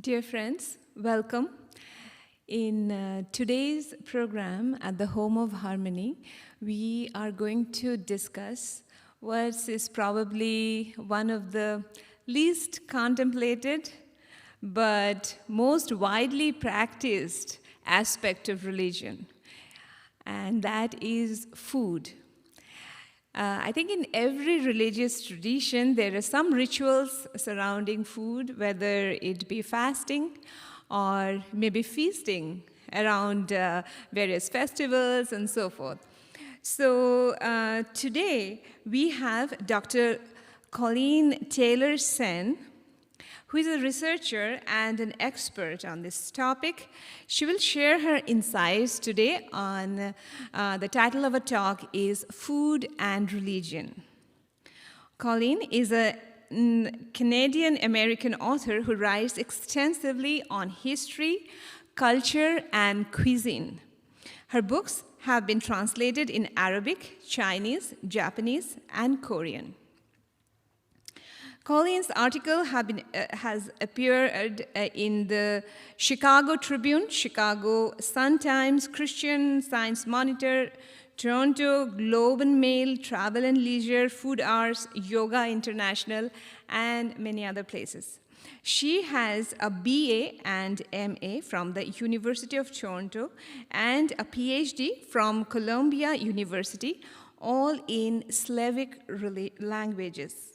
Dear friends, welcome. In today's program at the Home of Harmony, we are going to discuss what is probably one of the least contemplated but most widely practiced aspect of religion, and that is food. I think in every religious tradition, there are some rituals surrounding food, whether it be fasting or maybe feasting around various festivals and so forth. So today, we have Dr. Colleen Taylor Sen, who is a researcher and an expert on this topic. She will share her insights today on the title of her talk is Food and Religion. Colleen is a Canadian-American author who writes extensively on history, culture, and cuisine. Her books have been translated in Arabic, Chinese, Japanese, and Korean. Colleen's article has appeared in the Chicago Tribune, Chicago Sun-Times, Christian Science Monitor, Toronto Globe and Mail, Travel and Leisure, Food Hours, Yoga International, and many other places. She has a BA and MA from the University of Toronto and a PhD from Columbia University, all in Slavic languages.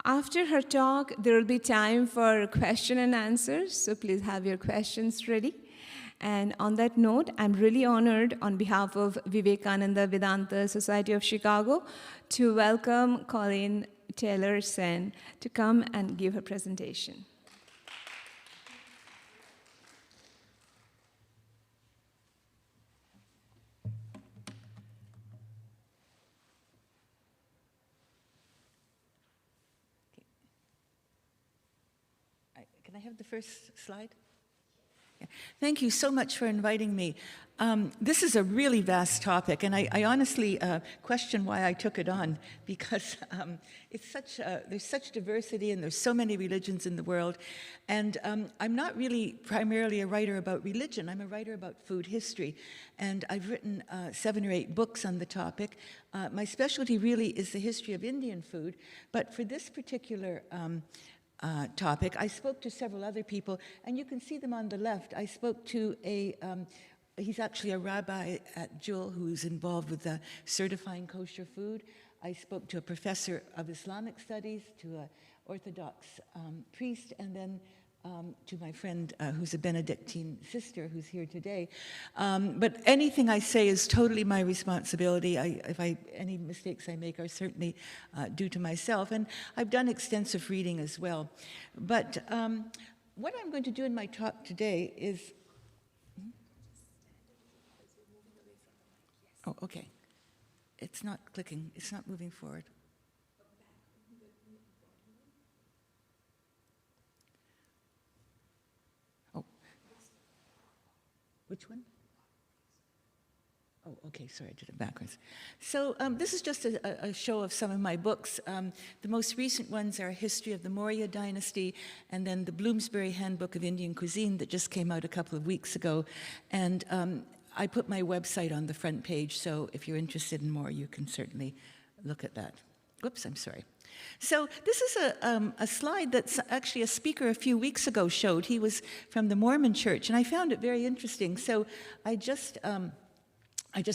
After her talk, there will be time for question and answers, so please have your questions ready. And on that note, I'm really honored on behalf of Vivekananda Vedanta Society of Chicago to welcome Colleen Taylor Sen to come and give her presentation. Can I have the first slide? Yeah. Thank you so much for inviting me. This is a really vast topic, and I honestly question why I took it on, because there's such diversity and there's so many religions in the world. And I'm not really primarily a writer about religion. I'm a writer about food history, and I've written 7 or 8 books on the topic. My specialty really is the history of Indian food, but for this particular topic, I spoke to several other people, and you can see them on the left. I spoke to he's actually a rabbi at Jewel who's involved with certifying kosher food. I spoke to a professor of Islamic studies, to an Orthodox priest, and then to my friend who's a Benedictine sister who's here today. But anything I say is totally my responsibility. Any mistakes I make are certainly due to myself. And I've done extensive reading as well. But what I'm going to do in my talk today is... Oh, okay. It's not clicking. It's not moving forward. Which one? Oh, okay, sorry, I did it backwards. So this is just a show of some of my books. The most recent ones are a history of the Maurya dynasty, and then the Bloomsbury Handbook of Indian Cuisine that just came out a couple of weeks ago. And I put my website on the front page, so if you're interested in more, you can certainly look at that. Oops, I'm sorry. So this is a slide that's actually a speaker a few weeks ago showed. He was from the Mormon Church, and I found it very interesting. So I just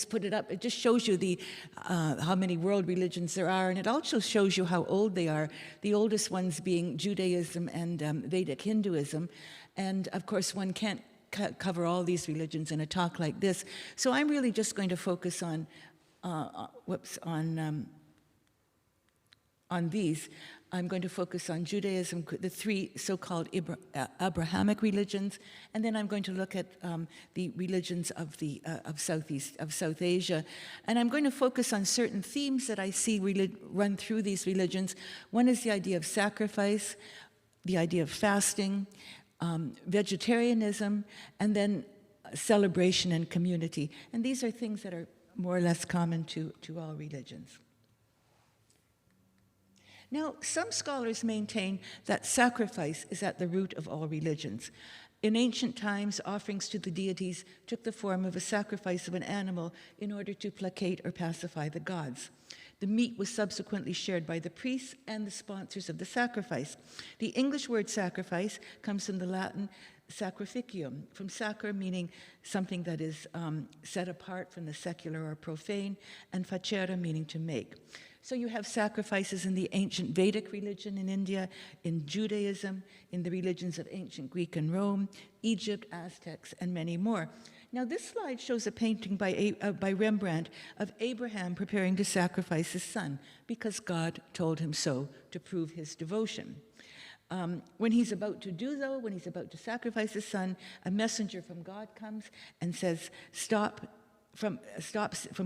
put it up. It just shows you how many world religions there are, and it also shows you how old they are, the oldest ones being Judaism and Vedic Hinduism. And of course, one can't cover all these religions in a talk like this. So I'm really just going to focus on these. I'm going to focus on Judaism, the 3 so-called Abrahamic religions, and then I'm going to look at the religions of South Asia. And I'm going to focus on certain themes that I see run through these religions. One is the idea of sacrifice, the idea of fasting, vegetarianism, and then celebration and community. And these are things that are more or less common to all religions. Now, some scholars maintain that sacrifice is at the root of all religions. In ancient times, offerings to the deities took the form of a sacrifice of an animal in order to placate or pacify the gods. The meat was subsequently shared by the priests and the sponsors of the sacrifice. The English word sacrifice comes from the Latin sacrificium, from sacra meaning something that is set apart from the secular or profane, and facere meaning to make. So you have sacrifices in the ancient Vedic religion in India, in Judaism, in the religions of ancient Greek and Rome, Egypt, Aztecs, and many more. Now, this slide shows a painting by Rembrandt of Abraham preparing to sacrifice his son because God told him so to prove his devotion. When he's about to do so, when he's about to sacrifice his son, a messenger from God comes and says,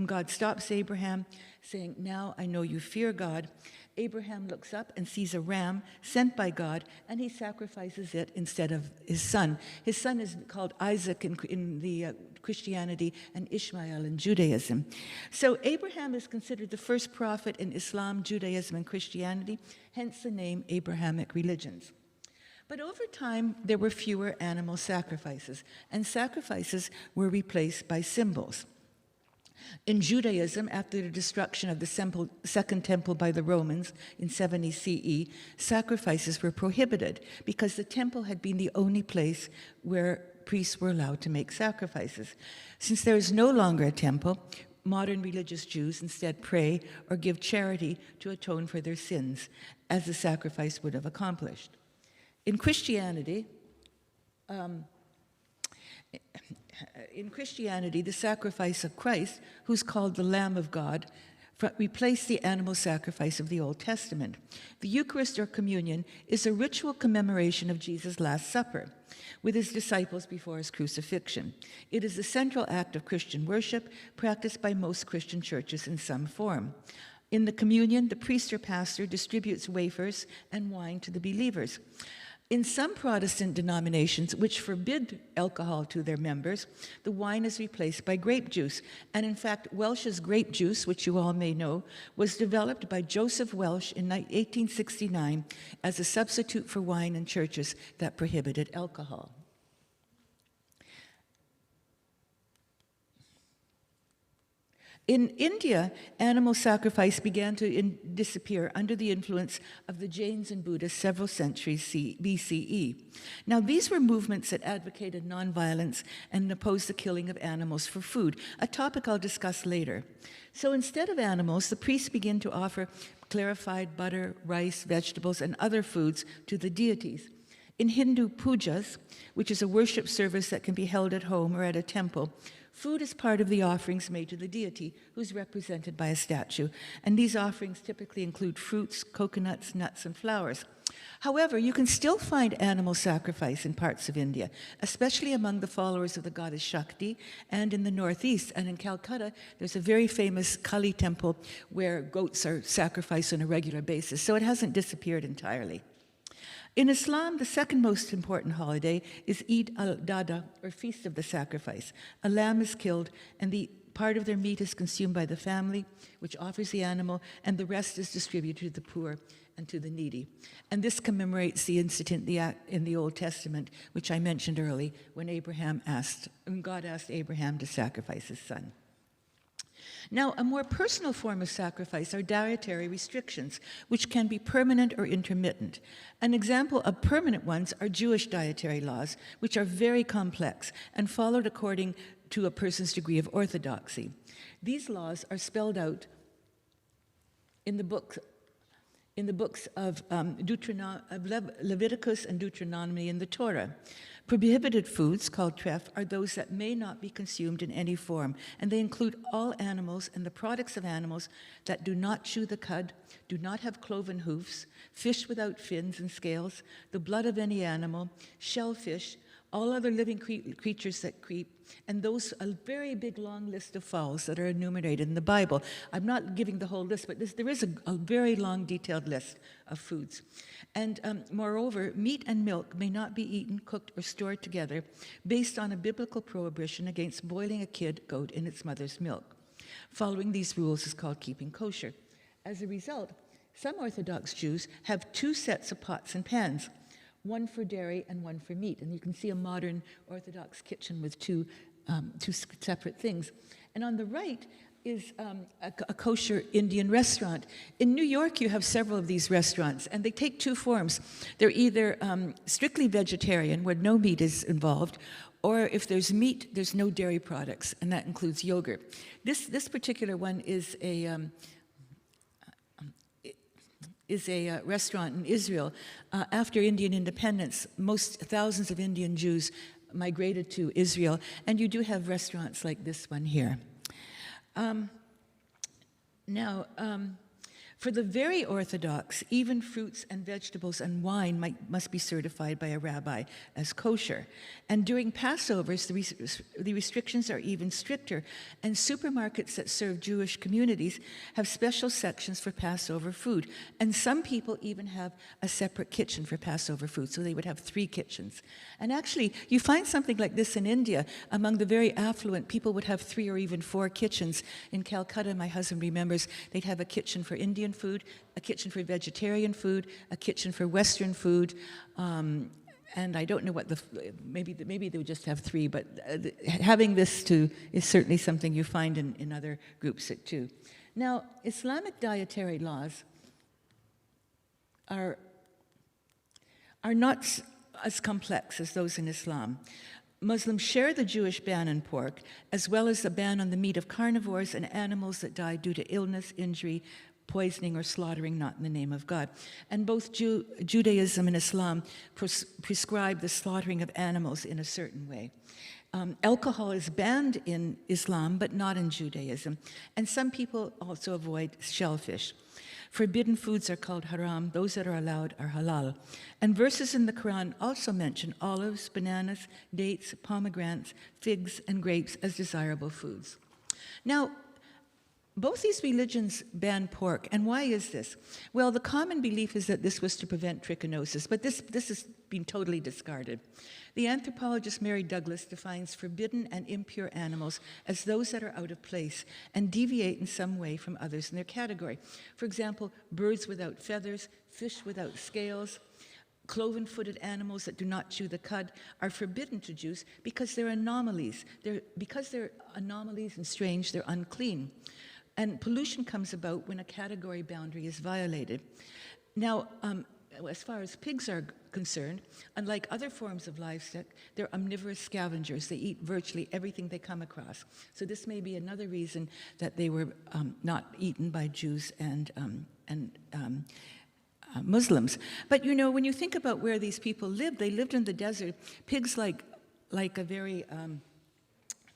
God stops Abraham, saying, "Now I know you fear God." Abraham looks up and sees a ram sent by God, and he sacrifices it instead of his son. His son is called Isaac in the Christianity and Ishmael in Judaism. So Abraham is considered the first prophet in Islam, Judaism, and Christianity, hence the name Abrahamic religions. But over time, there were fewer animal sacrifices, and sacrifices were replaced by symbols. In Judaism, after the destruction of the Second Temple by the Romans in 70 CE, sacrifices were prohibited because the temple had been the only place where priests were allowed to make sacrifices. Since there is no longer a temple, modern religious Jews instead pray or give charity to atone for their sins, as the sacrifice would have accomplished. In Christianity, the sacrifice of Christ, who's called the Lamb of God, replaced the animal sacrifice of the Old Testament. The Eucharist or communion is a ritual commemoration of Jesus' Last Supper with his disciples before his crucifixion. It is the central act of Christian worship practiced by most Christian churches in some form. In the communion, the priest or pastor distributes wafers and wine to the believers. In some Protestant denominations, which forbid alcohol to their members, the wine is replaced by grape juice. And in fact, Welsh's grape juice, which you all may know, was developed by Joseph Welsh in 1869 as a substitute for wine in churches that prohibited alcohol. In India, animal sacrifice began to disappear under the influence of the Jains and Buddhists several centuries BCE. Now, these were movements that advocated nonviolence and opposed the killing of animals for food, a topic I'll discuss later. So instead of animals, the priests began to offer clarified butter, rice, vegetables, and other foods to the deities. In Hindu pujas, which is a worship service that can be held at home or at a temple, food is part of the offerings made to the deity, who's represented by a statue. And these offerings typically include fruits, coconuts, nuts, and flowers. However, you can still find animal sacrifice in parts of India, especially among the followers of the goddess Shakti and in the northeast. And in Calcutta, there's a very famous Kali temple where goats are sacrificed on a regular basis. So it hasn't disappeared entirely. In Islam, the second most important holiday is Eid al-Adha, or Feast of the Sacrifice. A lamb is killed, and the part of their meat is consumed by the family, which offers the animal, and the rest is distributed to the poor and to the needy. And this commemorates the incident in the Old Testament, which I mentioned early, when God asked Abraham to sacrifice his son. Now, a more personal form of sacrifice are dietary restrictions, which can be permanent or intermittent. An example of permanent ones are Jewish dietary laws, which are very complex and followed according to a person's degree of orthodoxy. These laws are spelled out in the books of Leviticus and Deuteronomy in the Torah. Prohibited foods, called treff, are those that may not be consumed in any form, and they include all animals and the products of animals that do not chew the cud, do not have cloven hoofs, fish without fins and scales, the blood of any animal, shellfish, all other living creatures that creep, and a very big long list of fowls that are enumerated in the Bible. I'm not giving the whole list, but there is a very long, detailed list of foods. And moreover, meat and milk may not be eaten, cooked, or stored together based on a biblical prohibition against boiling a kid goat in its mother's milk. Following these rules is called keeping kosher. As a result, Some Orthodox Jews have 2 sets of pots and pans, one for dairy and one for meat. And you can see a modern Orthodox kitchen with two separate things. And on the right is a kosher Indian restaurant. In New York, you have several of these restaurants, and they take 2 forms. They're either strictly vegetarian, where no meat is involved, or if there's meat, there's no dairy products, and that includes yogurt. This particular one is a restaurant in Israel. After Indian independence, thousands of Indian Jews migrated to Israel, and you do have restaurants like this one here. For the very Orthodox, even fruits and vegetables and wine must be certified by a rabbi as kosher. And during Passovers, the restrictions are even stricter. And supermarkets that serve Jewish communities have special sections for Passover food. And some people even have a separate kitchen for Passover food, so they would have 3 kitchens. And actually, you find something like this in India. Among the very affluent, people would have 3 or even 4 kitchens. In Calcutta, my husband remembers, they'd have a kitchen for Indian food, a kitchen for vegetarian food, a kitchen for Western food, and I don't know what maybe they would just have 3, but having this too is certainly something you find in other groups too. Now, Islamic dietary laws are not as complex as those in Islam. Muslims share the Jewish ban on pork, as well as the ban on the meat of carnivores and animals that die due to illness, injury, poisoning, or slaughtering not in the name of God. And both Judaism and Islam prescribe the slaughtering of animals in a certain way. Alcohol is banned in Islam, but not in Judaism. And some people also avoid shellfish. Forbidden foods are called haram. Those that are allowed are halal. And verses in the Quran also mention olives, bananas, dates, pomegranates, figs, and grapes as desirable foods. Now, both these religions ban pork, and why is this? Well, the common belief is that this was to prevent trichinosis, but this has been totally discarded. The anthropologist Mary Douglas defines forbidden and impure animals as those that are out of place and deviate in some way from others in their category. For example, birds without feathers, fish without scales, cloven-footed animals that do not chew the cud are forbidden to Jews because they're anomalies. Because they're anomalies and strange, they're unclean. And pollution comes about when a category boundary is violated. Now, as far as pigs are concerned, unlike other forms of livestock, they're omnivorous scavengers. They eat virtually everything they come across. So this may be another reason that they were not eaten by Jews and Muslims. But you know, when you think about where these people lived, they lived in the desert. Pigs like a very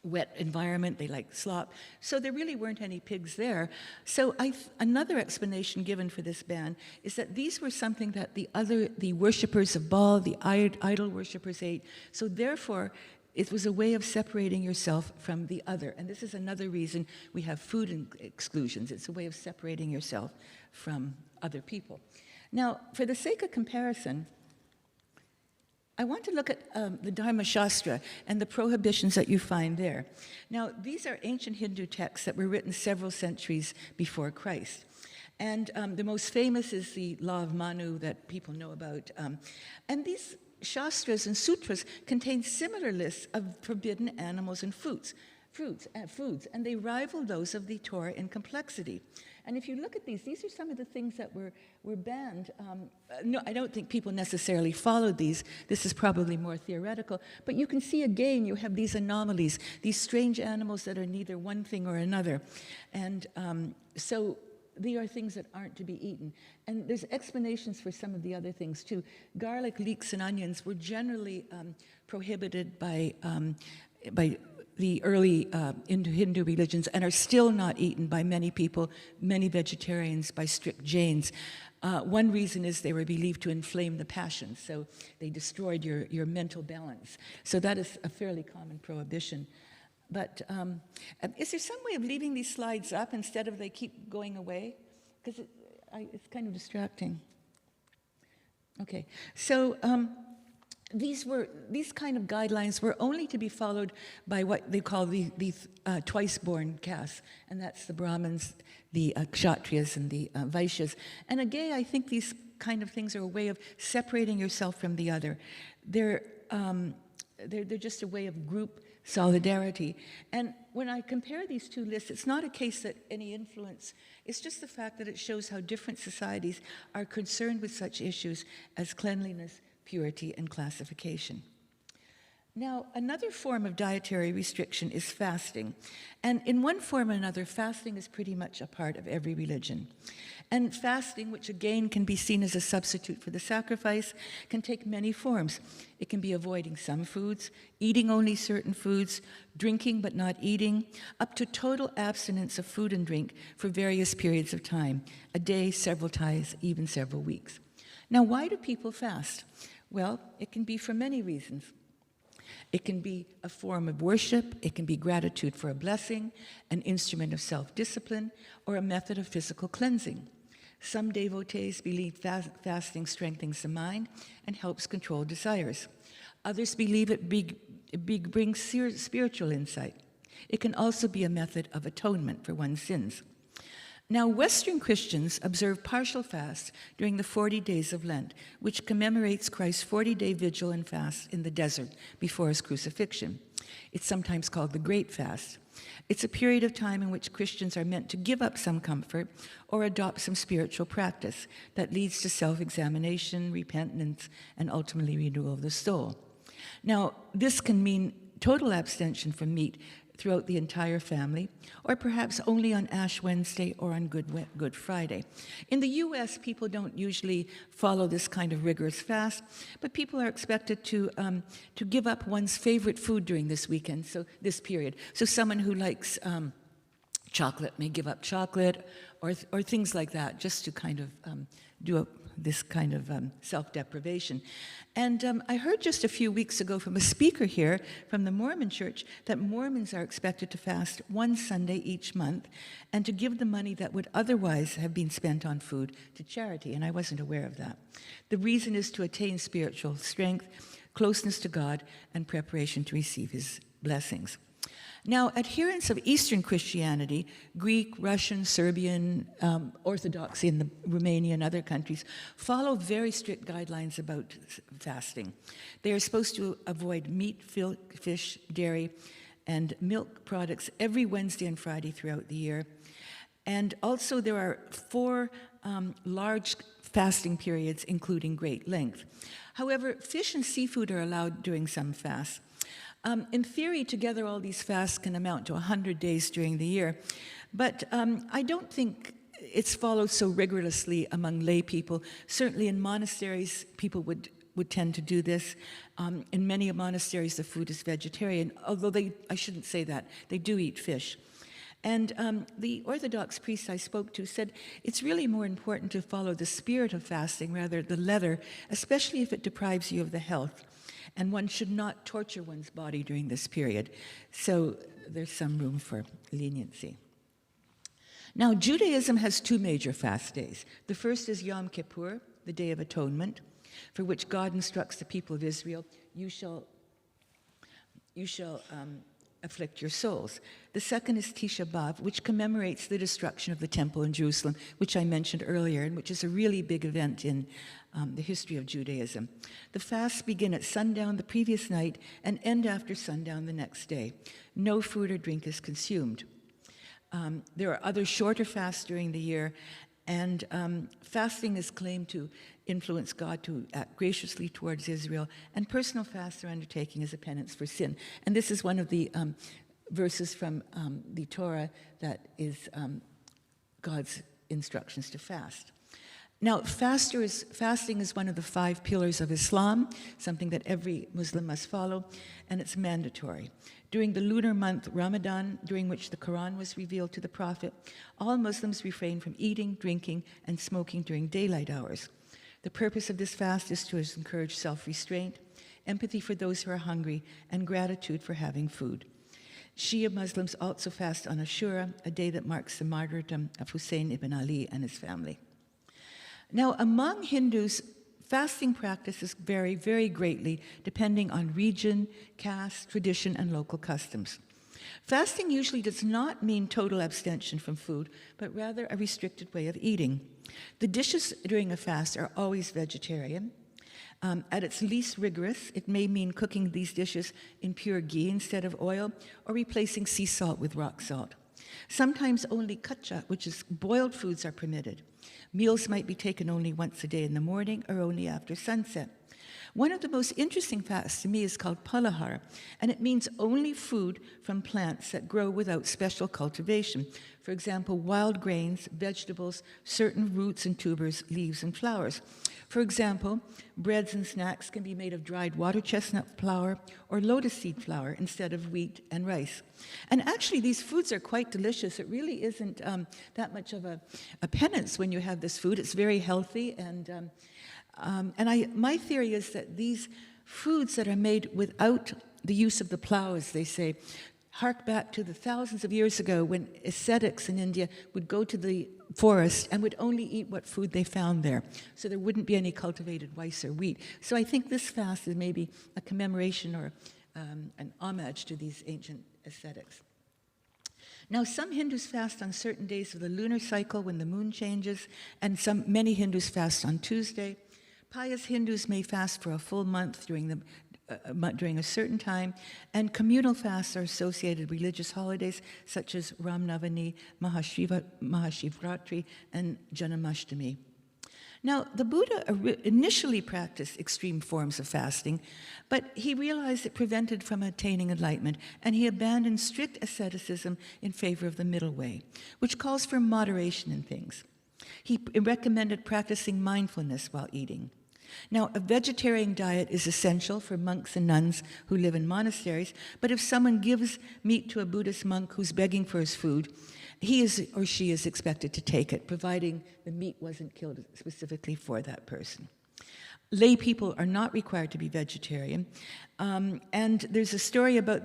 wet environment, they like slop. So there really weren't any pigs there. So another explanation given for this ban is that these were something that the worshippers of Baal, the idol worshippers ate. So therefore, it was a way of separating yourself from the other. And this is another reason we have food exclusions. It's a way of separating yourself from other people. Now, for the sake of comparison, I want to look at the Dharma Shastra and the prohibitions that you find there. Now, these are ancient Hindu texts that were written several centuries before Christ. And the most famous is the Law of Manu that people know about. And these Shastras and Sutras contain similar lists of forbidden animals and foods, and they rival those of the Torah in complexity. And if you look at these are some of the things that were banned. No, I don't think people necessarily followed these. This is probably more theoretical. But you can see again, you have these anomalies, these strange animals that are neither one thing or another. And so they are things that aren't to be eaten. And there's explanations for some of the other things too. Garlic, leeks, and onions were generally prohibited by the early Hindu religions and are still not eaten by many people, many vegetarians, by strict Jains. One reason is they were believed to inflame the passions, so they destroyed your mental balance. So that is a fairly common prohibition. But is there some way of leaving these slides up instead of they keep going away? Because it's kind of distracting. Okay, so these kind of guidelines were only to be followed by what they call the twice-born castes, and that's the Brahmins, the Kshatriyas, and the Vaishyas. And again, I think these kind of things are a way of separating yourself from the other. They're just a way of group solidarity. And when I compare these two lists, it's not a case that any influence, it's just the fact that it shows how different societies are concerned with such issues as cleanliness, purity, and classification. Now, another form of dietary restriction is fasting. And in one form or another, fasting is pretty much a part of every religion. And fasting, which again can be seen as a substitute for the sacrifice, can take many forms. It can be avoiding some foods, eating only certain foods, drinking but not eating, up to total abstinence of food and drink for various periods of time, a day, several times, even several weeks. Now, why do people fast? Well, it can be for many reasons. It can be a form of worship, it can be gratitude for a blessing, an instrument of self-discipline, or a method of physical cleansing. Some devotees believe fasting strengthens the mind and helps control desires. Others believe it brings spiritual insight. It can also be a method of atonement for one's sins. Now, Western Christians observe partial fast during the 40 days of Lent, which commemorates Christ's 40-day vigil and fast in the desert before his crucifixion. It's sometimes called the Great Fast. It's a period of time in which Christians are meant to give up some comfort or adopt some spiritual practice that leads to self-examination, repentance, and ultimately renewal of the soul. Now, this can mean total abstention from meat throughout the entire family, or perhaps only on Ash Wednesday or on Good Friday. In the US, people don't usually follow this kind of rigorous fast, but people are expected to give up one's favorite food during this weekend, so this period. So someone who likes chocolate may give up chocolate, or things like that, just to kind of do this kind of self-deprivation. And I heard just a few weeks ago from a speaker here from the Mormon Church that Mormons are expected to fast one Sunday each month and to give the money that would otherwise have been spent on food to charity, and I wasn't aware of that. The reason is to attain spiritual strength, closeness to God, and preparation to receive his blessings. Now, adherents of Eastern Christianity, Greek, Russian, Serbian, Orthodoxy in Romania and other countries, follow very strict guidelines about fasting. They are supposed to avoid meat, fish, dairy, and milk products every Wednesday and Friday throughout the year. And also there are 4 large fasting periods, including great length. However, fish and seafood are allowed during some fasts. In theory, together, all these fasts can amount to 100 days during the year. But I don't think it's followed so rigorously among lay people. Certainly in monasteries, people would tend to do this. In many monasteries, the food is vegetarian, although I shouldn't say that. They do eat fish. And the Orthodox priest I spoke to said it's really more important to follow the spirit of fasting rather than the letter, especially if it deprives you of the health. And one should not torture one's body during this period. So there's some room for leniency. Now, Judaism has 2 major fast days. The first is Yom Kippur, the Day of Atonement, for which God instructs the people of Israel, you shall afflict your souls. The second is Tisha B'Av, which commemorates the destruction of the temple in Jerusalem, which I mentioned earlier, and which is a really big event in the history of Judaism. The fasts begin at sundown the previous night and end after sundown the next day. No food or drink is consumed. There are other shorter fasts during the year, and fasting is claimed to influence God to act graciously towards Israel, and personal fasts are undertaken as a penance for sin. And this is one of the verses from the Torah that is God's instructions to fast. Now, fasting is one of the 5 pillars of Islam, something that every Muslim must follow, and it's mandatory. During the lunar month Ramadan, during which the Quran was revealed to the Prophet, all Muslims refrain from eating, drinking, and smoking during daylight hours. The purpose of this fast is to encourage self-restraint, empathy for those who are hungry, and gratitude for having food. Shia Muslims also fast on Ashura, a day that marks the martyrdom of Hussein ibn Ali and his family. Now, among Hindus, Fasting practices vary very greatly depending on region, caste, tradition, and local customs. Fasting usually does not mean total abstention from food, but rather a restricted way of eating. The dishes during a fast are always vegetarian. At its least rigorous, it may mean cooking these dishes in pure ghee instead of oil, or replacing sea salt with rock salt. Sometimes only kacha, which is boiled foods, are permitted. Meals might be taken only once a day in the morning or only after sunset. One of the most interesting fasts to me is called palahara, and it means only food from plants that grow without special cultivation. For example, wild grains, vegetables, certain roots and tubers, leaves and flowers. For example, breads and snacks can be made of dried water chestnut flour or lotus seed flour instead of wheat and rice. And actually, these foods are quite delicious. It really isn't that much of a penance when you have this food. It's very healthy, and my theory is that these foods that are made without the use of the plow, as they say, hark back to the thousands of years ago when ascetics in India would go to the forest and would only eat what food they found there. So there wouldn't be any cultivated rice or wheat. So I think this fast is maybe a commemoration or an homage to these ancient ascetics. Now, some Hindus fast on certain days of the lunar cycle when the moon changes, and many Hindus fast on Tuesday. Pious Hindus may fast for a full month during a certain time, and communal fasts are associated with religious holidays such as Ram Navami, Mahashivratri, and Janmashtami. Now, the Buddha initially practiced extreme forms of fasting, but he realized it prevented from attaining enlightenment, and he abandoned strict asceticism in favor of the middle way, which calls for moderation in things. He recommended practicing mindfulness while eating. Now, a vegetarian diet is essential for monks and nuns who live in monasteries, but if someone gives meat to a Buddhist monk who's begging for his food, he or she is expected to take it, providing the meat wasn't killed specifically for that person. Lay people are not required to be vegetarian, and there's a story about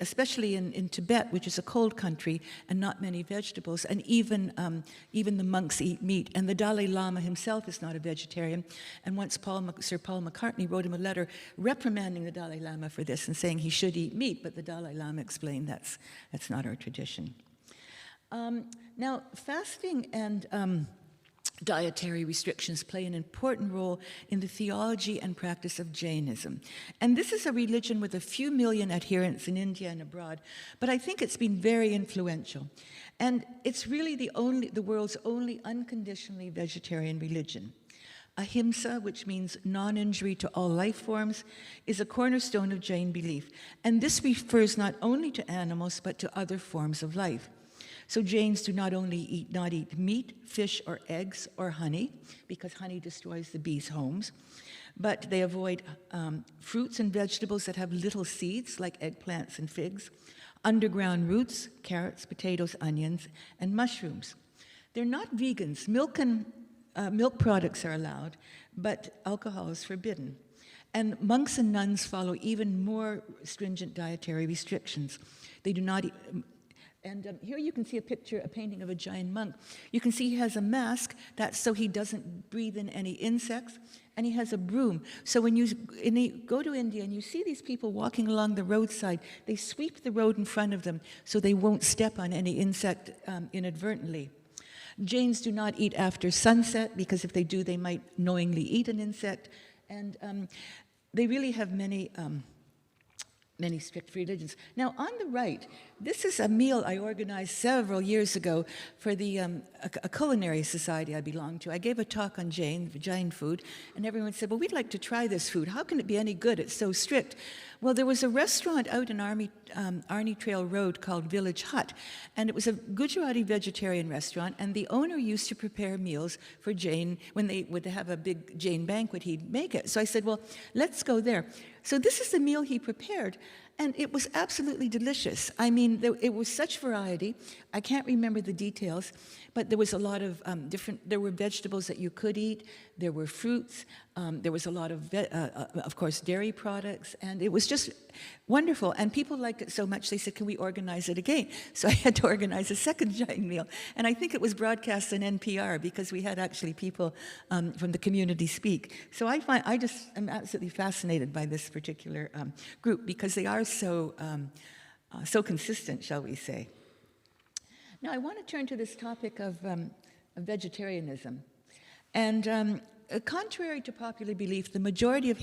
especially in Tibet, which is a cold country and not many vegetables, and even the monks eat meat. And the Dalai Lama himself is not a vegetarian. And once Sir Paul McCartney wrote him a letter reprimanding the Dalai Lama for this and saying he should eat meat, but the Dalai Lama explained that's not our tradition. Now, fasting and dietary restrictions play an important role in the theology and practice of Jainism. And this is a religion with a few million adherents in India and abroad, but I think it's been very influential. And it's really the world's only unconditionally vegetarian religion. Ahimsa, which means non-injury to all life forms, is a cornerstone of Jain belief. And this refers not only to animals, but to other forms of life. So Jains do not eat meat, fish, or eggs, or honey, because honey destroys the bees' homes, but they avoid fruits and vegetables that have little seeds, like eggplants and figs, underground roots, carrots, potatoes, onions, and mushrooms. They're not vegans. Milk products are allowed, but alcohol is forbidden. And monks and nuns follow even more stringent dietary restrictions. They do not eat. And here you can see a painting of a Jain monk. You can see he has a mask, that's so he doesn't breathe in any insects, and he has a broom. So when you go to India and you see these people walking along the roadside, they sweep the road in front of them so they won't step on any insect inadvertently. Jains do not eat after sunset, because if they do, they might knowingly eat an insect. And they really have many strict religions. Now, on the right, this is a meal I organized several years ago for a culinary society I belong to. I gave a talk on Jain food, and everyone said, well, we'd like to try this food. How can it be any good? It's so strict. Well, there was a restaurant out in Arni Trail Road called Village Hut, and it was a Gujarati vegetarian restaurant, and the owner used to prepare meals for Jain. When they would have a big Jain banquet, he'd make it. So I said, well, let's go there. So this is the meal he prepared, And it was absolutely delicious. I mean, it was such variety. I can't remember the details, but there was a lot of there were vegetables that you could eat, there were fruits, there was a lot of course, dairy products, and it was just wonderful. And people liked it so much, they said, can we organize it again? So I had to organize a second giant meal. And I think it was broadcast on NPR because we had actually people from the community speak. So I'm absolutely fascinated by this particular group because they are so consistent, shall we say. Now I want to turn to this topic of vegetarianism. And contrary to popular belief, the majority of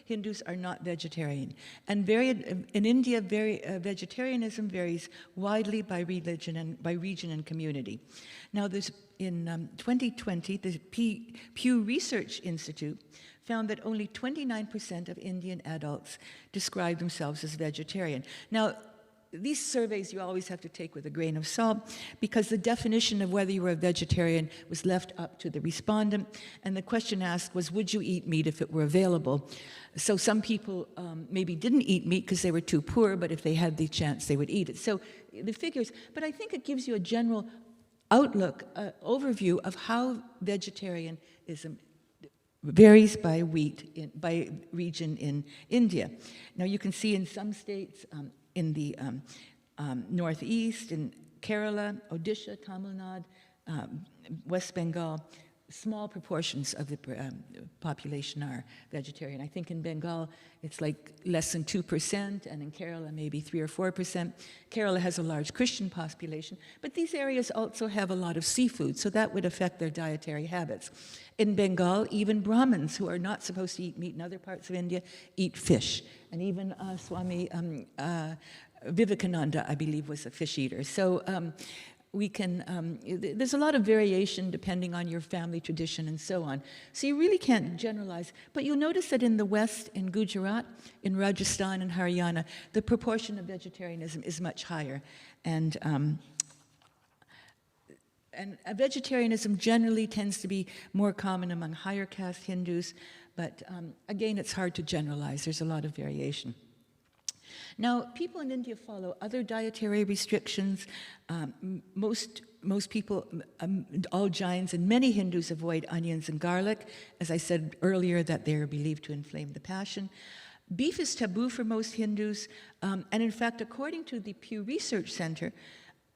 Hindus are not vegetarian. And in India, vegetarianism varies widely by religion and by region and community. Now, in 2020, the Pew Research Institute found that only 29% of Indian adults describe themselves as vegetarian. Now, these surveys you always have to take with a grain of salt because the definition of whether you were a vegetarian was left up to the respondent, and the question asked was, would you eat meat if it were available? So some people maybe didn't eat meat because they were too poor, but if they had the chance, they would eat it. So the figures, but I think it gives you a general outlook, overview of how vegetarianism varies by region in India. Now you can see in some states, in the Northeast, in Kerala, Odisha, Tamil Nadu, West Bengal, small proportions of the population are vegetarian. I think in Bengal it's like less than 2%, and in Kerala maybe 3 or 4%. Kerala has a large Christian population, but these areas also have a lot of seafood, so that would affect their dietary habits. In Bengal, even Brahmins, who are not supposed to eat meat in other parts of India, eat fish. And even Swami Vivekananda, I believe, was a fish eater. So there's a lot of variation depending on your family tradition and so on. So you really can't generalize. But you'll notice that in the West, in Gujarat, in Rajasthan, and Haryana, the proportion of vegetarianism is much higher. And vegetarianism generally tends to be more common among higher caste Hindus, but again, it's hard to generalize. There's a lot of variation. Now, people in India follow other dietary restrictions. Most people, all Jains and many Hindus avoid onions and garlic. As I said earlier, that they are believed to inflame the passion. Beef is taboo for most Hindus, and in fact, according to the Pew Research Center,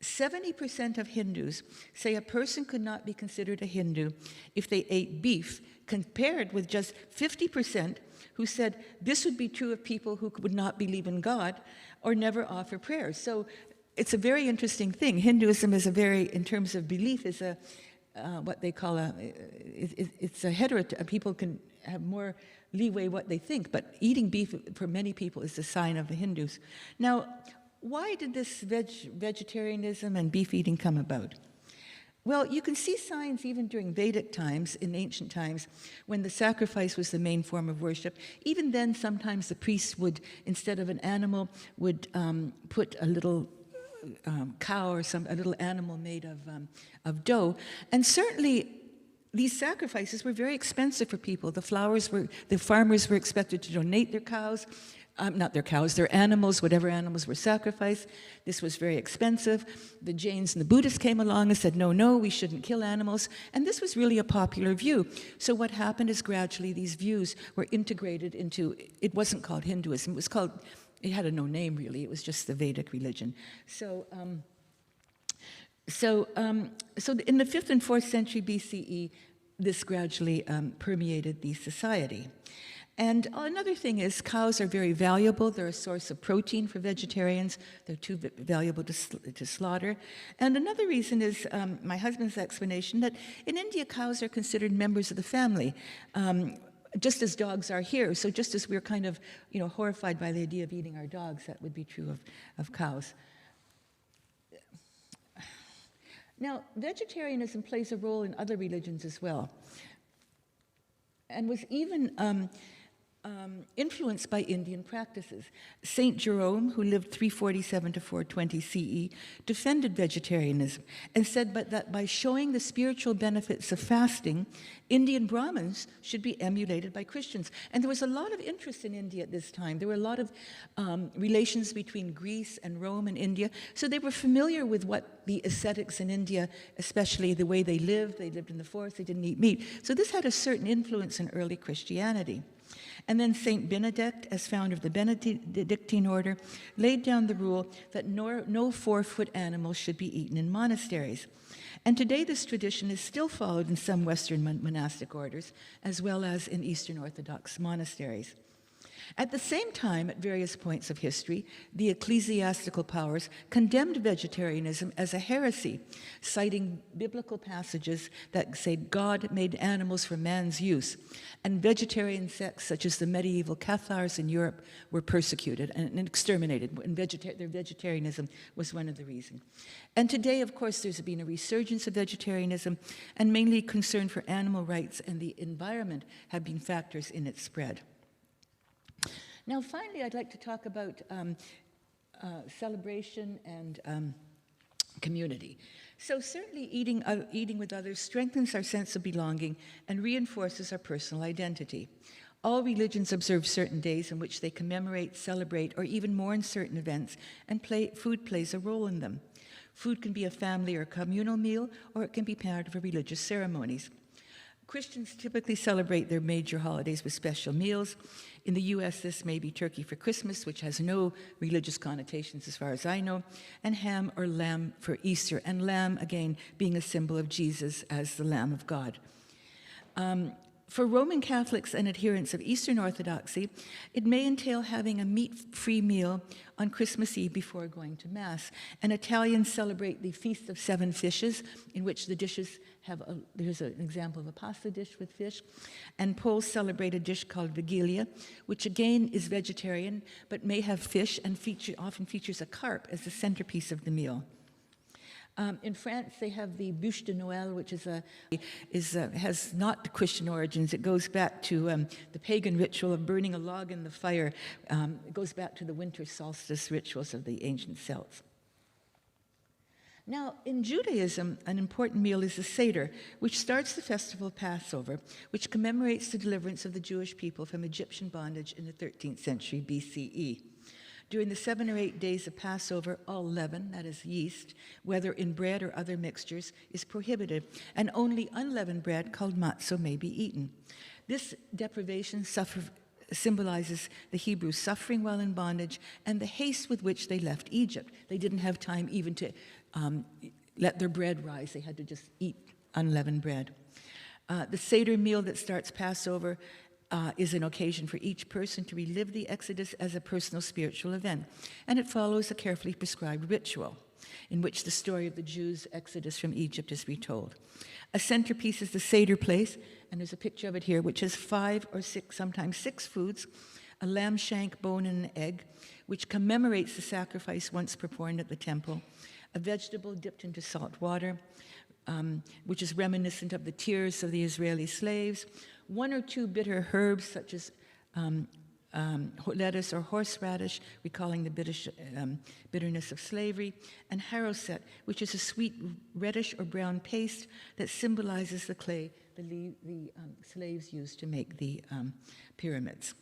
70% of Hindus say a person could not be considered a Hindu if they ate beef, compared with just 50% who said this would be true of people who would not believe in God or never offer prayers. So it's a very interesting thing. Hinduism is in terms of belief, is what they call it's a people can have more leeway what they think, but eating beef for many people is a sign of the Hindus. Now, why did this vegetarianism and beef eating come about? Well, you can see signs even during Vedic times, in ancient times, when the sacrifice was the main form of worship. Even then, sometimes the priests would, instead of an animal, would put a little cow or a little animal made of dough. And certainly, these sacrifices were very expensive for people. The farmers were expected to donate their cows. Not their cows, their animals, whatever animals were sacrificed. This was very expensive. The Jains and the Buddhists came along and said, no, we shouldn't kill animals. And this was really a popular view. So what happened is gradually these views were integrated into, it wasn't called Hinduism, it had no name really, it was just the Vedic religion. So in the 5th and 4th century BCE, this gradually permeated the society. And another thing is cows are very valuable. They're a source of protein for vegetarians. They're too valuable to slaughter. And another reason is my husband's explanation that in India, cows are considered members of the family, just as dogs are here. So just as we're kind of horrified by the idea of eating our dogs, that would be true of cows. Now, vegetarianism plays a role in other religions as well, and was even influenced by Indian practices. Saint Jerome, who lived 347 to 420 CE, defended vegetarianism and said that by showing the spiritual benefits of fasting, Indian Brahmins should be emulated by Christians. And there was a lot of interest in India at this time. There were a lot of relations between Greece and Rome and India, so they were familiar with what the ascetics in India, especially the way they lived in the forest, they didn't eat meat. So this had a certain influence in early Christianity. And then Saint Benedict, as founder of the Benedictine order, laid down the rule that no 4-foot animals should be eaten in monasteries. And today this tradition is still followed in some Western monastic orders, as well as in Eastern Orthodox monasteries. At the same time, at various points of history, the ecclesiastical powers condemned vegetarianism as a heresy, citing biblical passages that say God made animals for man's use. And vegetarian sects, such as the medieval Cathars in Europe, were persecuted and exterminated, and their vegetarianism was one of the reasons. And today, of course, there's been a resurgence of vegetarianism, and mainly concern for animal rights and the environment have been factors in its spread. Now, finally, I'd like to talk about celebration and community. So certainly eating with others strengthens our sense of belonging and reinforces our personal identity. All religions observe certain days in which they commemorate, celebrate, or even mourn certain events, and food plays a role in them. Food can be a family or communal meal, or it can be part of a religious ceremonies. Christians typically celebrate their major holidays with special meals. In the US, this may be turkey for Christmas, which has no religious connotations as far as I know, and ham or lamb for Easter, and lamb, again, being a symbol of Jesus as the Lamb of God. For Roman Catholics and adherents of Eastern Orthodoxy, it may entail having a meat-free meal on Christmas Eve before going to Mass. And Italians celebrate the Feast of Seven Fishes, in which the dishes have there's an example of a pasta dish with fish. And Poles celebrate a dish called Vigilia, which again is vegetarian, but may have fish and often features a carp as the centerpiece of the meal. In France, they have the Bûche de Noël, which has not Christian origins. It goes back to the pagan ritual of burning a log in the fire. It goes back to the winter solstice rituals of the ancient Celts. Now, in Judaism, an important meal is the Seder, which starts the festival of Passover, which commemorates the deliverance of the Jewish people from Egyptian bondage in the 13th century BCE. During the 7 or 8 days of Passover, all leaven, that is yeast, whether in bread or other mixtures, is prohibited, and only unleavened bread, called matzo, may be eaten. This deprivation symbolizes the Hebrews' suffering while in bondage and the haste with which they left Egypt. They didn't have time even to let their bread rise. They had to just eat unleavened bread. The Seder meal that starts Passover is an occasion for each person to relive the Exodus as a personal spiritual event, and it follows a carefully prescribed ritual in which the story of the Jews' exodus from Egypt is retold. A centerpiece is the Seder place, and there's a picture of it here, which has 5 or 6, sometimes 6 foods, a lamb shank, bone, and an egg, which commemorates the sacrifice once performed at the temple, a vegetable dipped into salt water, which is reminiscent of the tears of the Israeli slaves, 1 or 2 bitter herbs, such as lettuce or horseradish, recalling the bitterness of slavery, and haroset, which is a sweet reddish or brown paste that symbolizes the clay the slaves used to make the pyramids.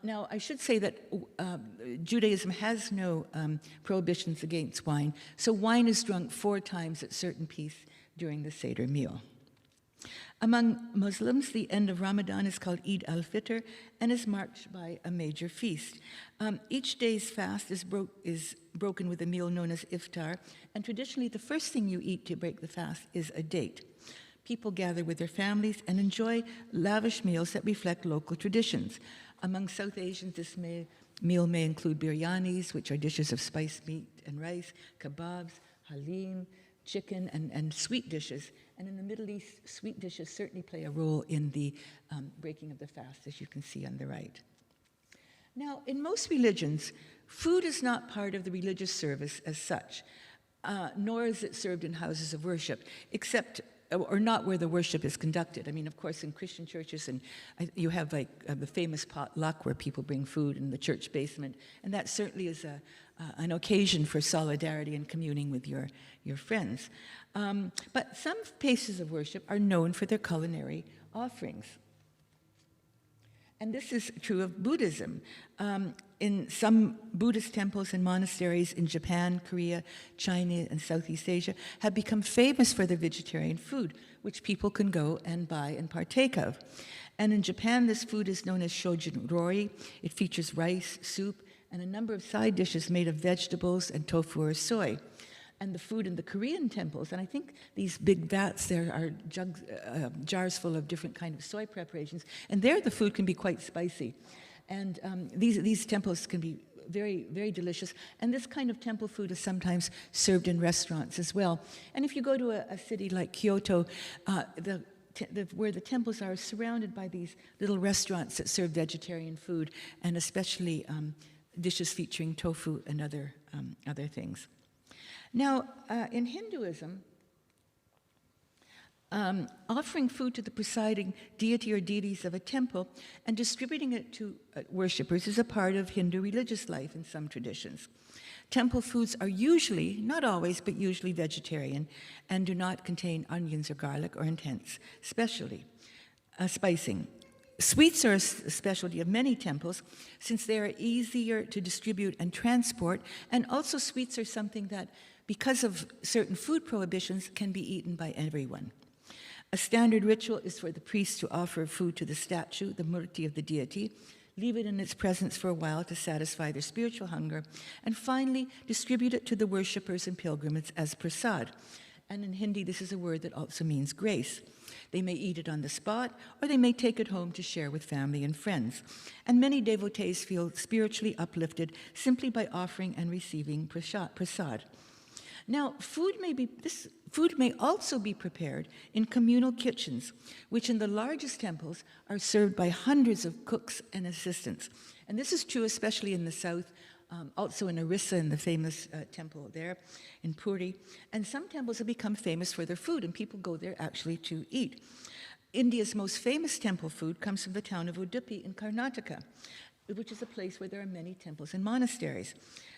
Now, I should say that Judaism has no prohibitions against wine, so wine is drunk 4 times at certain feasts during the Seder meal. Among Muslims, the end of Ramadan is called Eid al-Fitr and is marked by a major feast. Each day's fast is broken with a meal known as iftar, and traditionally the first thing you eat to break the fast is a date. People gather with their families and enjoy lavish meals that reflect local traditions. Among South Asians, this meal may include biryanis, which are dishes of spiced meat and rice, kebabs, halim, chicken, and sweet dishes. And in the Middle East, sweet dishes certainly play a role in the breaking of the fast, as you can see on the right. Now, in most religions, food is not part of the religious service as such, nor is it served in houses of worship, except or not where the worship is conducted. I mean, of course, in Christian churches, and you have like the famous potluck where people bring food in the church basement, and that certainly is an occasion for solidarity and communing with your friends. But some places of worship are known for their culinary offerings. And this is true of Buddhism. In some Buddhist temples and monasteries in Japan, Korea, China, and Southeast Asia have become famous for their vegetarian food, which people can go and buy and partake of. And in Japan, this food is known as shojinrori. It features rice, soup, and a number of side dishes made of vegetables and tofu or soy. And the food in the Korean temples, and I think these big vats there are jars full of different kinds of soy preparations, and there the food can be quite spicy. And these temples can be very, very delicious. And this kind of temple food is sometimes served in restaurants as well. And if you go to a city like Kyoto, where the temples are surrounded by these little restaurants that serve vegetarian food, and especially dishes featuring tofu and other things. Now, in Hinduism, offering food to the presiding deity or deities of a temple and distributing it to worshippers is a part of Hindu religious life in some traditions. Temple foods are usually, not always, but usually vegetarian and do not contain onions or garlic or intense spicing. Sweets are a specialty of many temples since they are easier to distribute and transport, and also sweets are something that, because of certain food prohibitions, can be eaten by everyone. A standard ritual is for the priest to offer food to the statue, the murti of the deity, leave it in its presence for a while to satisfy their spiritual hunger, and finally distribute it to the worshippers and pilgrims as prasad. And in Hindi, this is a word that also means grace. They may eat it on the spot, or they may take it home to share with family and friends. And many devotees feel spiritually uplifted simply by offering and receiving prasad. Now, food may also be prepared in communal kitchens, which in the largest temples are served by hundreds of cooks and assistants. And this is true especially in the south, also in Orissa, in the famous temple there in Puri. And some temples have become famous for their food, and people go there actually to eat. India's most famous temple food comes from the town of Udupi in Karnataka, which is a place where there are many temples and monasteries.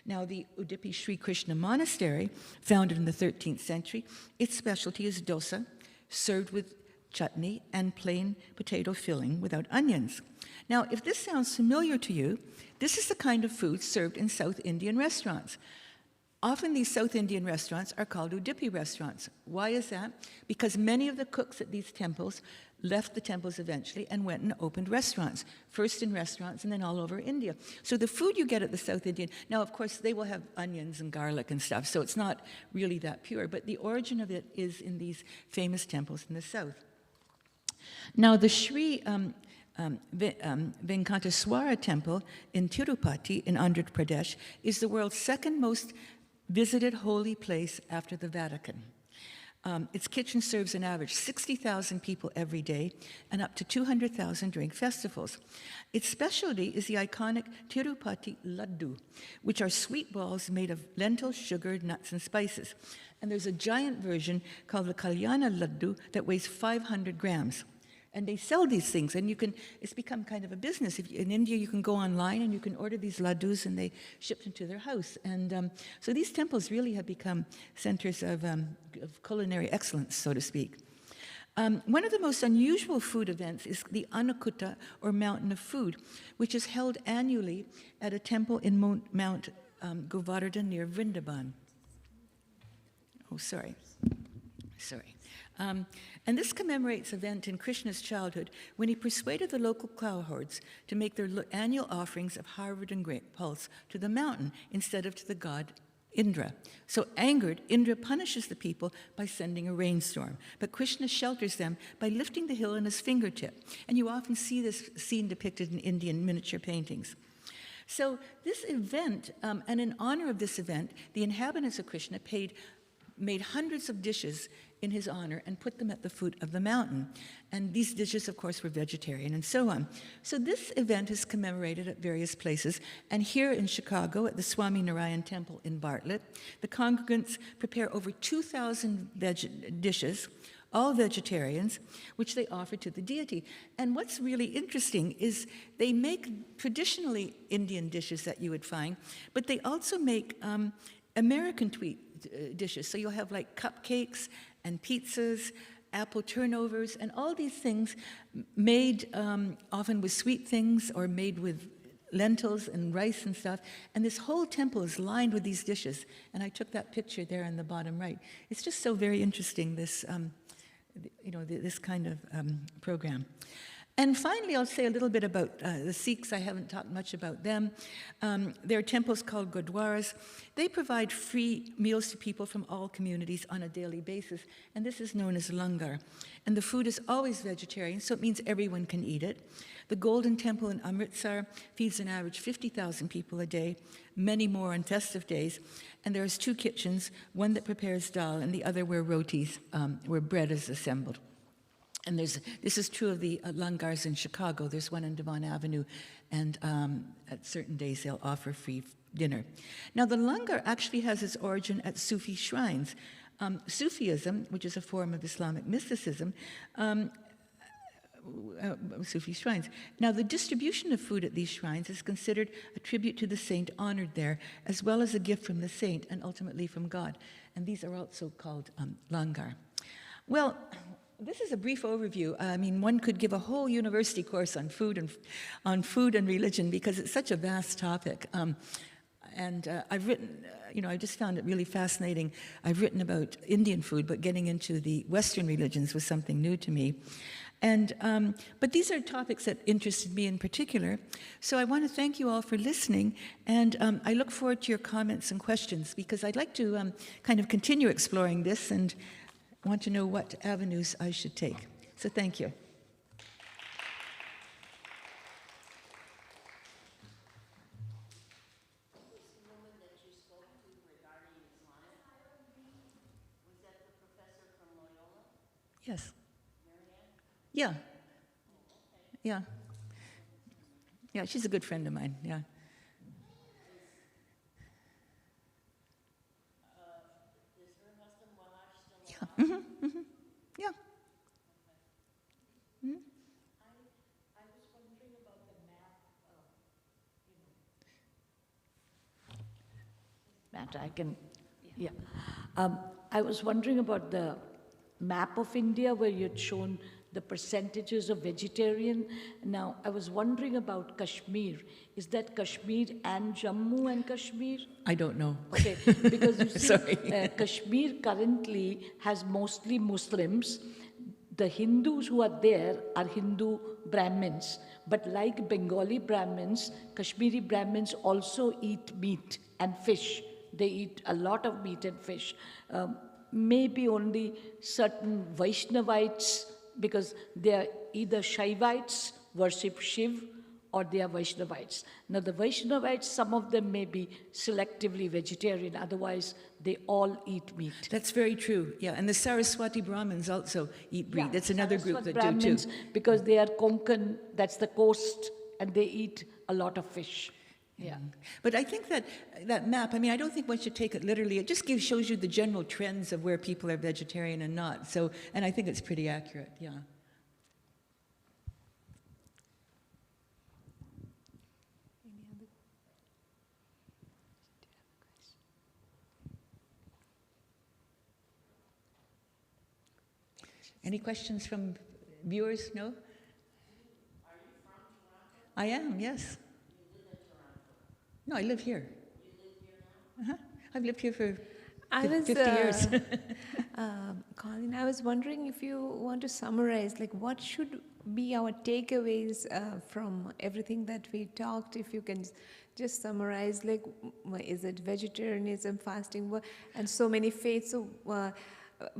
Now, the Udupi Sri Krishna Monastery, founded in the 13th century, its specialty is dosa, served with chutney and plain potato filling without onions. Now, if this sounds familiar to you, this is the kind of food served in South Indian restaurants. Often these South Indian restaurants are called Udupi restaurants. Why is that? Because many of the cooks at these temples left the temples eventually and went and opened restaurants, first in restaurants and then all over India. So the food you get at the South Indian, now of course they will have onions and garlic and stuff, so it's not really that pure, but the origin of it is in these famous temples in the south. Now the Sri Venkateswara temple in Tirupati in Andhra Pradesh is the world's second most visited holy place after the Vatican. Its kitchen serves an average 60,000 people every day and up to 200,000 during festivals. Its specialty is the iconic Tirupati Laddu, which are sweet balls made of lentils, sugar, nuts, and spices. And there's a giant version called the Kalyana Laddu that weighs 500 grams. And they sell these things, and it's become kind of a business. In India, you can go online and you can order these laddus, and they ship them to their house. And so these temples really have become centers of culinary excellence, so to speak. One of the most unusual food events is the Annakutta, or Mountain of Food, which is held annually at a temple in Mount Govardhan near Vrindavan. Oh, sorry. And this commemorates an event in Krishna's childhood when he persuaded the local cowherds to make their annual offerings of harvest and grape pulse to the mountain instead of to the god Indra. So angered, Indra punishes the people by sending a rainstorm. But Krishna shelters them by lifting the hill in his fingertip. And you often see this scene depicted in Indian miniature paintings. So this event, and in honor of this event, the inhabitants of Krishna made hundreds of dishes in his honor and put them at the foot of the mountain. And these dishes, of course, were vegetarian and so on. So this event is commemorated at various places. And here in Chicago, at the Swami Narayan Temple in Bartlett, the congregants prepare over 2,000 dishes, all vegetarians, which they offer to the deity. And what's really interesting is they make traditionally Indian dishes that you would find, but they also make American dishes. So you'll have like cupcakes and pizzas, apple turnovers, and all these things made often with sweet things or made with lentils and rice and stuff. And this whole temple is lined with these dishes. And I took that picture there in the bottom right. It's just so very interesting, this, this kind of program. And finally, I'll say a little bit about the Sikhs. I haven't talked much about them. There are temples called gurdwaras. They provide free meals to people from all communities on a daily basis, and this is known as langar. And the food is always vegetarian, so it means everyone can eat it. The Golden Temple in Amritsar feeds an average 50,000 people a day, many more on festive days. And there's 2 kitchens, one that prepares dal and the other where rotis, where bread is assembled. And this is true of the langars in Chicago. There's one on Devon Avenue, and at certain days they'll offer free dinner. Now, the langar actually has its origin at Sufi shrines. Sufism, which is a form of Islamic mysticism, Sufi shrines. Now, the distribution of food at these shrines is considered a tribute to the saint honored there, as well as a gift from the saint and ultimately from God. And these are also called langar. Well, this is a brief overview. I mean, one could give a whole university course on food and religion because it's such a vast topic. I've written, I just found it really fascinating. I've written about Indian food, but getting into the Western religions was something new to me. But these are topics that interested me in particular. So I want to thank you all for listening, and I look forward to your comments and questions because I'd like to kind of continue exploring this and want to know what avenues I should take. So thank you. Yes. Yeah. Yeah. Yeah, she's a good friend of mine, yeah. Yeah. Mm-hmm. Mm-hmm. Yeah. Mm-hmm. I was wondering about the map. Matt, I can, yeah. I was wondering about the map of India where you'd shown the percentages of vegetarian. Now, I was wondering about Kashmir. Is that Kashmir and Jammu and Kashmir? I don't know. Okay, because you see, Kashmir currently has mostly Muslims. The Hindus who are there are Hindu Brahmins. But like Bengali Brahmins, Kashmiri Brahmins also eat meat and fish. They eat a lot of meat and fish. Maybe only certain Vaishnavites, because they are either Shaivites, worship Shiv, or they are Vaishnavites. Now the Vaishnavites, some of them may be selectively vegetarian, otherwise they all eat meat. That's very true, yeah. And the Saraswati Brahmins also eat meat. That's another group that Brahmins, do too. Because they are Konkan, that's the coast, and they eat a lot of fish. Yeah. But I think that map, I mean, I don't think one should take it literally. It just shows you the general trends of where people are vegetarian and not. So, and I think it's pretty accurate, yeah. Any questions from viewers? No? Are you from Toronto? I am, yes. You live in Toronto? No, I live here. You live here now? Uh-huh. I've lived here for 50 years. Colleen, I was wondering if you want to summarize, like, what should be our takeaways from everything that we talked? If you can just summarize, like, is it vegetarianism, fasting, and so many faiths? So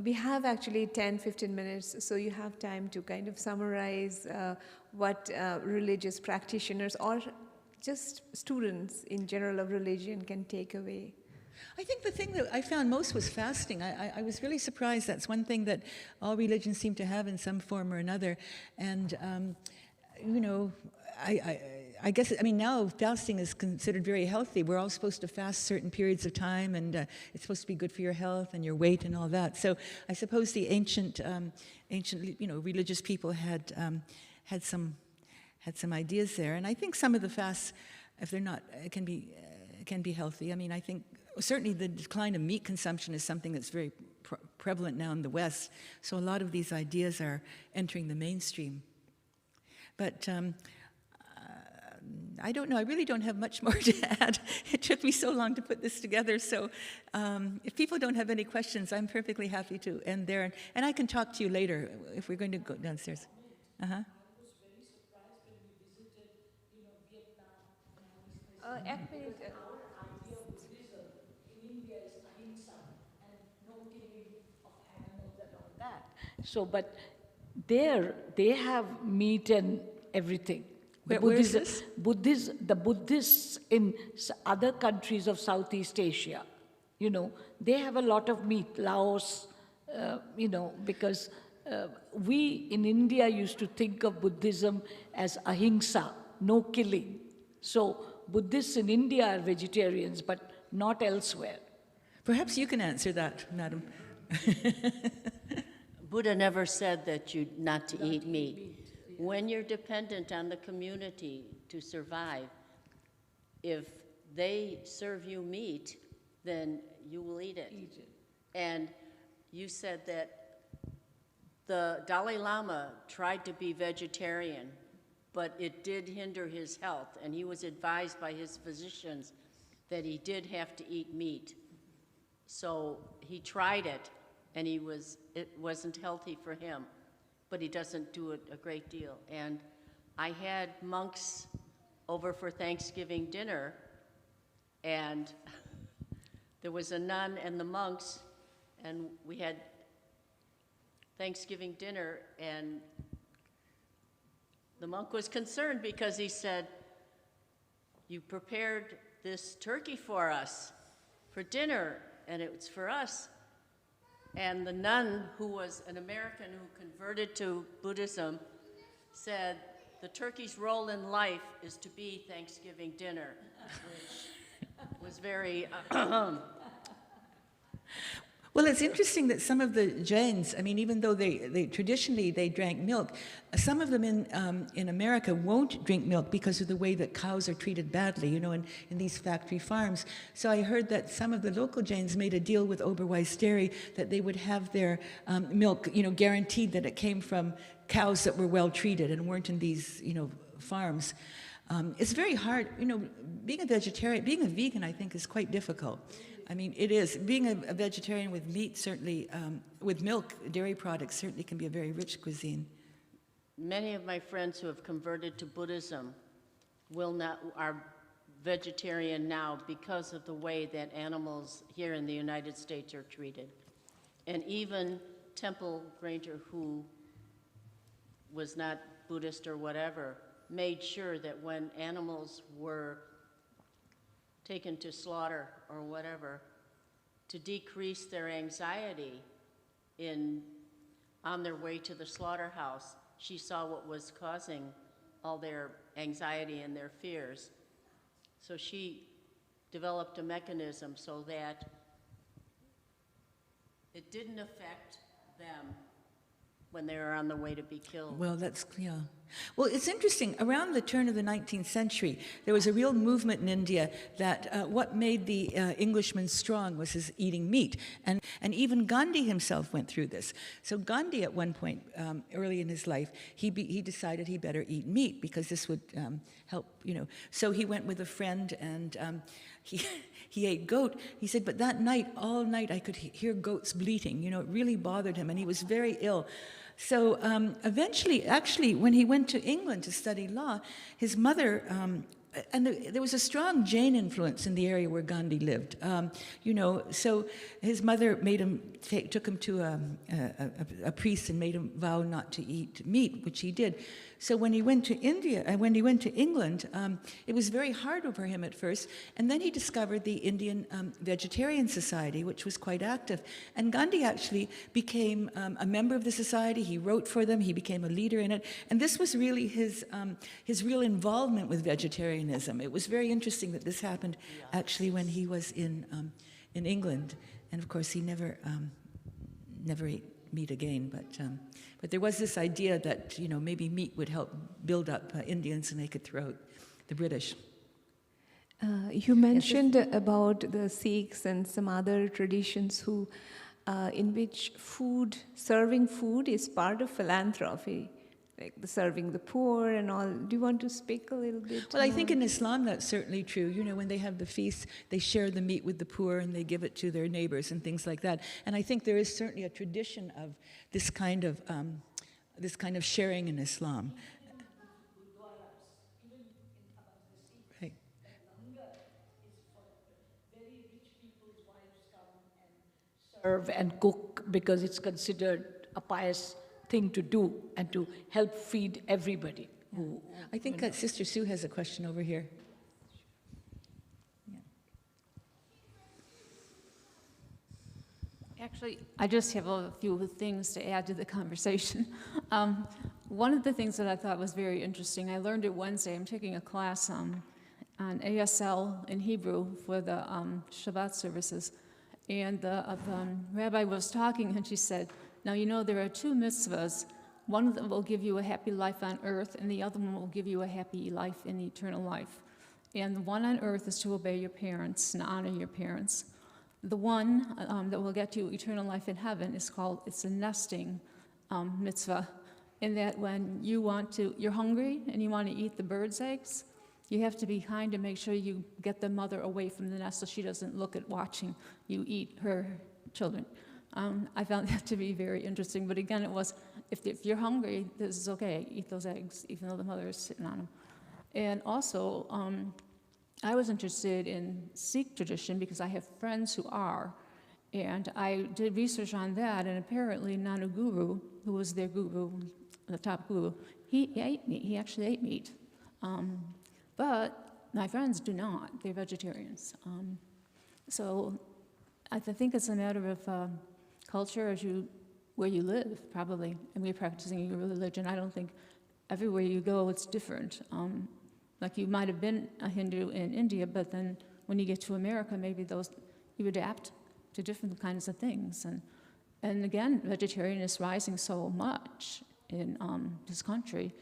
we have actually 10-15 minutes, so you have time to kind of summarize what religious practitioners or just students in general of religion can take away. I think the thing that I found most was fasting. I was really surprised. That's one thing that all religions seem to have in some form or another. And, you know, I guess, I mean, now fasting is considered very healthy. We're all supposed to fast certain periods of time, and it's supposed to be good for your health and your weight and all that. So I suppose the ancient, religious people had some ideas there. And I think some of the fasts, if they're not, can be healthy. I mean, I think certainly the decline of meat consumption is something that's very prevalent now in the West. So a lot of these ideas are entering the mainstream. But I don't know. I really don't have much more to add. It took me so long to put this together. So if people don't have any questions, I'm perfectly happy to end there. And I can talk to you later if we're going to go downstairs. Uh-huh. So, but there they have meat and everything. Where is this? The Buddhists in other countries of Southeast Asia, they have a lot of meat. Laos, because we in India used to think of Buddhism as ahimsa, no killing. So Buddhists in India are vegetarians, but not elsewhere. Perhaps you can answer that, madam. Buddha never said that you not to eat meat. When you're dependent on the community to survive, if they serve you meat, then you will eat it. And you said that the Dalai Lama tried to be vegetarian, but it did hinder his health, and he was advised by his physicians that he did have to eat meat. So he tried it, and it wasn't healthy for him, but he doesn't do it a great deal. And I had monks over for Thanksgiving dinner, and there was a nun and the monks, and we had Thanksgiving dinner, and the monk was concerned because he said, "You prepared this turkey for us for dinner, and it's for us." And the nun, who was an American who converted to Buddhism, said, "The turkey's role in life is to be Thanksgiving dinner," which was very... Well, it's interesting that some of the Jains, I mean, even though they traditionally they drank milk, some of them in America won't drink milk because of the way that cows are treated badly, in these factory farms. So I heard that some of the local Jains made a deal with Oberweis Dairy that they would have their milk, guaranteed that it came from cows that were well treated and weren't in these, farms. It's very hard, being a vegetarian, being a vegan, I think, is quite difficult. I mean, it is. Being a vegetarian with meat, certainly, with milk, dairy products, certainly can be a very rich cuisine. Many of my friends who have converted to Buddhism are vegetarian now because of the way that animals here in the United States are treated. And even Temple Granger, who was not Buddhist or whatever, made sure that when animals were taken to slaughter or whatever, to decrease their anxiety on their way to the slaughterhouse. She saw what was causing all their anxiety and their fears. So she developed a mechanism so that it didn't affect them when they were on the way to be killed. Well, yeah. Well, it's interesting. Around the turn of the 19th century, there was a real movement in India that what made the Englishman strong was his eating meat. And even Gandhi himself went through this. So Gandhi, at one point, early in his life, he decided he better eat meat because this would help, So he went with a friend and he ate goat. He said, but that night, all night, I could hear goats bleating. It really bothered him, and he was very ill. So eventually, actually, when he went to England to study law, his mother and there was a strong Jain influence in the area where Gandhi lived. So his mother made him took him to a priest and made him vow not to eat meat, which he did. So when he went to India, when he went to England, it was very hard for him at first. And then he discovered the Indian Vegetarian Society, which was quite active. And Gandhi actually became a member of the society. He wrote for them. He became a leader in it. And this was really his real involvement with vegetarianism. It was very interesting that this happened actually when he was in England. And of course, he never ate meat again. But there was this idea that maybe meat would help build up Indians and they could throw out the British. You mentioned about the Sikhs and some other traditions in which serving food is part of philanthropy, like serving the poor and all. Do you want to speak a little bit? Well, I think in Islam that's certainly true. When they have the feasts, they share the meat with the poor and they give it to their neighbors and things like that. And I think there is certainly a tradition of this kind of sharing in Islam. Right. Serve and cook because it's considered a pious thing to do and to help feed everybody. I think Sister Sue has a question over here. Actually, I just have a few things to add to the conversation. One of the things that I thought was very interesting, I learned it Wednesday. I'm taking a class on ASL in Hebrew for the Shabbat services. And the rabbi was talking, and she said, now, there are two mitzvahs. One of them will give you a happy life on earth, and the other one will give you a happy life in eternal life. And the one on earth is to obey your parents and honor your parents. The one that will get you eternal life in heaven it's a nesting mitzvah, in that when you're hungry and you want to eat the bird's eggs, you have to be kind to make sure you get the mother away from the nest so she doesn't look at watching you eat her children. I found that to be very interesting, but again, it was, if you're hungry, this is okay, eat those eggs, even though the mother is sitting on them. And also, I was interested in Sikh tradition because I have friends who are, and I did research on that, and apparently Nanu Guru, who was their guru, the top guru, he ate meat, he actually ate meat. But my friends do not, they're vegetarians. So I think it's a matter of culture where you live, probably, and we're practicing your religion. I don't think everywhere you go it's different. Like you might have been a Hindu in India, but then when you get to America, maybe you adapt to different kinds of things. And again, vegetarian is rising so much in this country,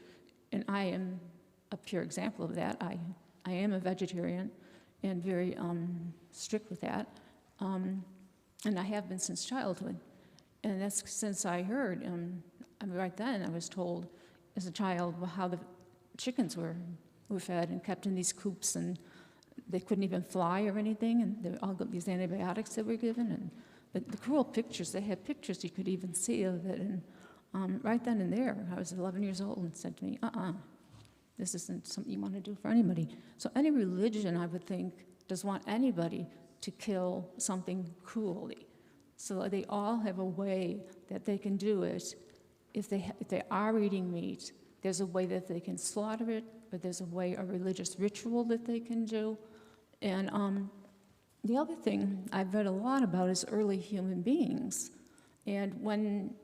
and I am a pure example of that. I am a vegetarian and very strict with that. And I have been since childhood. And that's since I heard, right then I was told as a child how the chickens were fed and kept in these coops, and they couldn't even fly or anything, and they all got these antibiotics that were given. And the cruel pictures, they had pictures you could even see of it. And right then and there, I was 11 years old and said to me, this isn't something you want to do for anybody. So any religion, I would think, does want anybody to kill something cruelly. So they all have a way that they can do it. If they are eating meat, there's a way that they can slaughter it, but there's a religious ritual that they can do. And the other thing I've read a lot about is early human beings. And when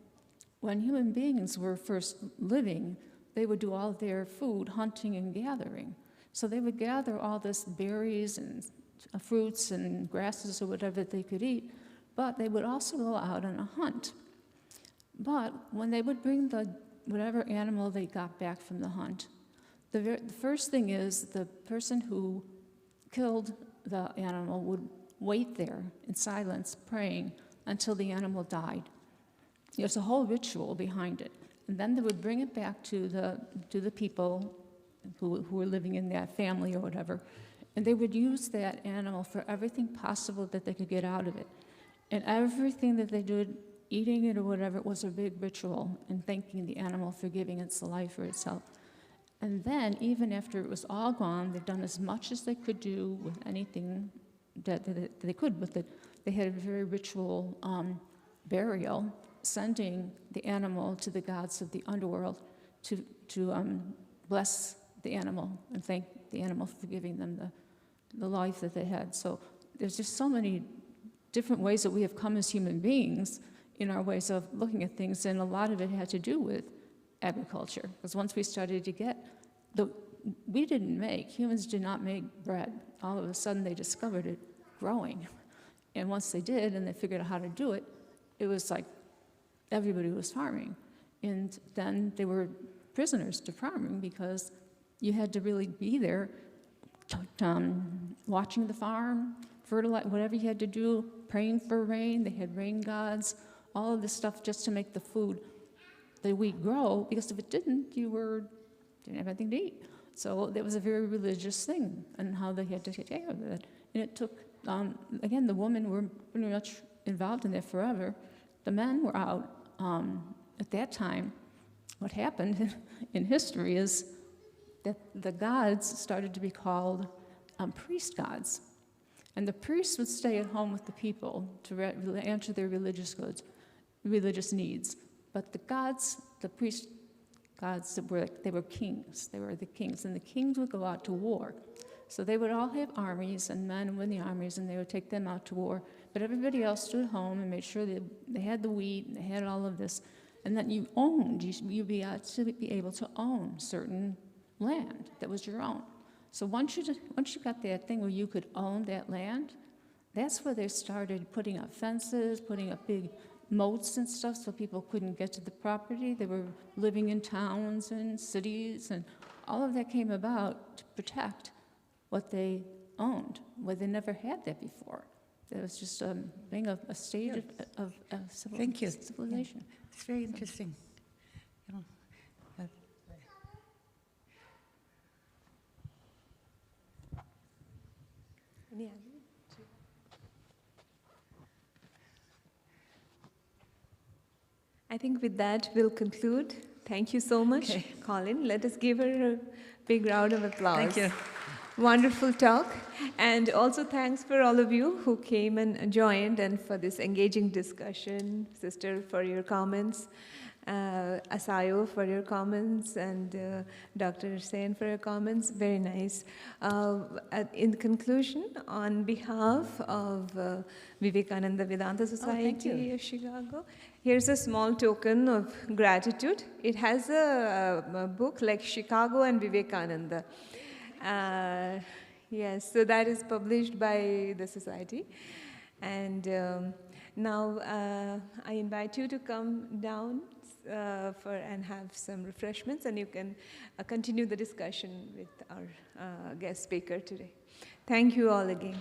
human beings were first living, they would do all their food hunting and gathering. So they would gather all this berries and fruits and grasses or whatever they could eat, but they would also go out on a hunt. But when they would bring whatever animal they got back from the hunt, the first thing is the person who killed the animal would wait there in silence, praying until the animal died. There's a whole ritual behind it. And then they would bring it back to the people who were living in that family or whatever, and they would use that animal for everything possible that they could get out of it. And everything that they did, eating it or whatever, was a big ritual and thanking the animal for giving its life for itself. And then, even after it was all gone, they've done as much as they could do with anything that they could with it. They had a very ritual burial, sending the animal to the gods of the underworld to bless the animal and thank the animal for giving them the life that they had. So there's just so many different ways that we have come as human beings in our ways of looking at things, and a lot of it had to do with agriculture. Because once we started to get, humans did not make bread. All of a sudden they discovered it growing. And once they did, and they figured out how to do it, it was like everybody was farming. And then they were prisoners to farming because you had to really be there watching the farm, fertilize, whatever you had to do, praying for rain. They had rain gods, all of this stuff just to make the food, the wheat grow, because if it didn't, didn't have anything to eat. So that was a very religious thing, and how they had to take care of it. And it took, again, the women were pretty much involved in that forever. The men were out. At that time, what happened in history is that the gods started to be called priest gods. And the priests would stay at home with the people to answer their religious needs. But the gods, the priest gods, they were kings. They were the kings, and the kings would go out to war. So they would all have armies, and men would in the armies, and they would take them out to war. But everybody else stood home and made sure they had the wheat, and they had all of this. And then you'd be able to own certain land that was your own. So once you got that thing where you could own that land, that's where they started putting up fences, putting up big moats and stuff so people couldn't get to the property. They were living in towns and cities, and all of that came about to protect what they owned, where they never had that before. It was just being a stage of civilization. Yeah. It's very interesting. Yeah. I think with that, we'll conclude. Thank you so much, Colleen. Let us give her a big round of applause. Thank you. Wonderful talk. And also thanks for all of you who came and joined, and for this engaging discussion. Sister, for your comments. Asayo for your comments, and Dr. Sen for your comments. Very nice. In conclusion, on behalf of Vivekananda Vedanta Society of Chicago, here's a small token of gratitude. It has a book like Chicago and Vivekananda. Yes, so that is published by the society. And now I invite you to come down and have some refreshments, and you can continue the discussion with our guest speaker today. Thank you all again.